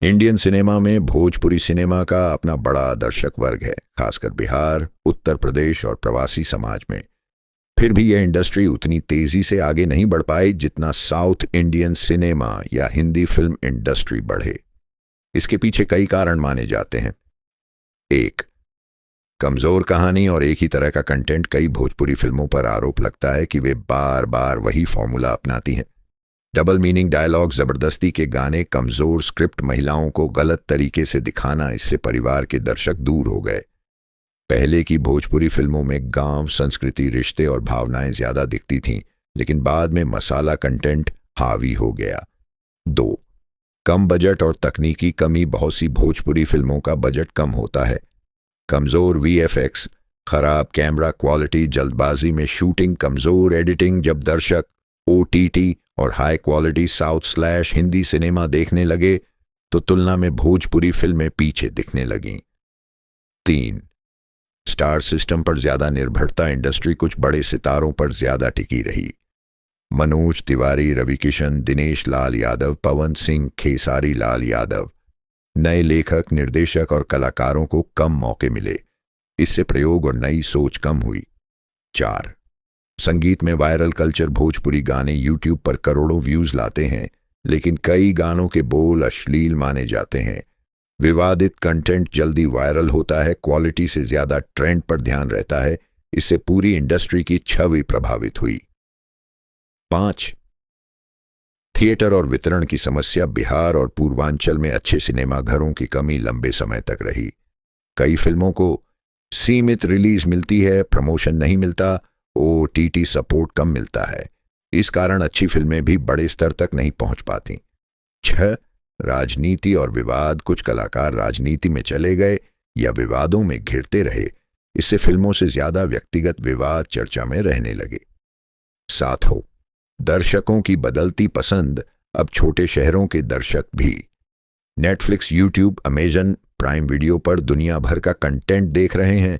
Indian cinema में Bhojpuri cinema का अपना बड़ा दर्शक वर्ग है, खासकर बिहार, उत्तर प्रदेश और प्रवासी समाज में। फिर भी यह इंडस्ट्री उतनी तेजी से आगे नहीं बढ़ पाई जितना साउथ इंडियन सिनेमा या हिंदी फिल्म इंडस्ट्री बढ़े। इसके पीछे कई कारण माने जाते हैं। एक, कमजोर कहानी और एक ही तरह का कंटेंट। कई भोजपुरी फिल्मों पर आरोप लगता है कि वे बार बार वही फॉर्मूला अपनाती हैं। डबल मीनिंग डायलॉग, जबरदस्ती के गाने, कमजोर स्क्रिप्ट, महिलाओं को गलत तरीके से दिखाना, इससे परिवार के दर्शक दूर हो गए। पहले की भोजपुरी फिल्मों में गांव, संस्कृति, रिश्ते और भावनाएं ज्यादा दिखती थीं, लेकिन बाद में मसाला कंटेंट हावी हो गया। 2, कम बजट और तकनीकी कमी। बहुत सी भोजपुरी फिल्मों का बजट कम होता है। कमजोर वीएफएक्स, खराब कैमरा क्वालिटी, जल्दबाजी में शूटिंग, कमजोर एडिटिंग। जब दर्शक ओटीटी और high quality south/ Hindi cinema देखने लगे तो तुलना में भोजपुरी फिल्में पीछे दिखने लगीं। 3, स्टार सिस्टम पर ज्यादा निर्भरता। इंडस्ट्री कुछ बड़े सितारों पर ज्यादा टिकी रही। मनोज तिवारी, रवि किशन, दिनेश लाल यादव, पवन सिंह, खेसारी लाल यादव। नए लेखक, निर्देशक और कलाकारों को कम मौके मिले। इससे प्रयोग और नई सोच कम हुई। 4, संगीत में वायरल कल्चर। भोजपुरी गाने यूट्यूब पर करोड़ों व्यूज लाते हैं, लेकिन कई गानों के बोल अश्लील माने जाते हैं। विवादित कंटेंट जल्दी वायरल होता है, क्वालिटी से ज्यादा ट्रेंड पर ध्यान रहता है। इससे पूरी इंडस्ट्री की छवि प्रभावित हुई। 5, थिएटर और वितरण की समस्या। बिहार और पूर्वांचल में अच्छे सिनेमाघरों की कमी लंबे समय तक रही। कई फिल्मों को सीमित रिलीज मिलती है, प्रमोशन नहीं मिलता, ओटीटी सपोर्ट कम मिलता है। इस कारण अच्छी फिल्में भी बड़े स्तर तक नहीं पहुंच पाती। 6, राजनीति और विवाद। कुछ कलाकार राजनीति में चले गए या विवादों में घिरते रहे। इससे फिल्मों से ज्यादा व्यक्तिगत विवाद चर्चा में रहने लगे। 7, दर्शकों की बदलती पसंद। अब छोटे शहरों के दर्शक भी Netflix, YouTube, Amazon prime video पर दुनिया भर का कंटेंट देख रहे हैं।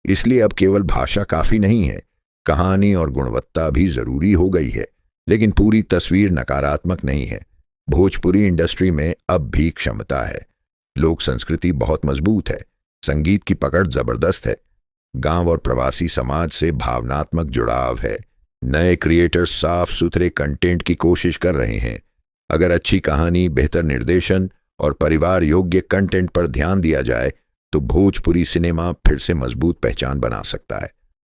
इसलिए अब केवल भाषा काफी नहीं है, कहानी और गुणवत्ता भी जरूरी हो गई है। लेकिन पूरी तस्वीर नकारात्मक नहीं है। भोजपुरी इंडस्ट्री में अब भी क्षमता है। लोक संस्कृति बहुत मजबूत है, संगीत की पकड़ जबरदस्त है, गांव और प्रवासी समाज से भावनात्मक जुड़ाव है। नए क्रिएटर्स साफ सुथरे कंटेंट की कोशिश कर रहे हैं। अगर अच्छी कहानी, बेहतर निर्देशन और परिवार योग्य कंटेंट पर ध्यान दिया जाए तो भोजपुरी सिनेमा फिर से मजबूत पहचान बना सकता है।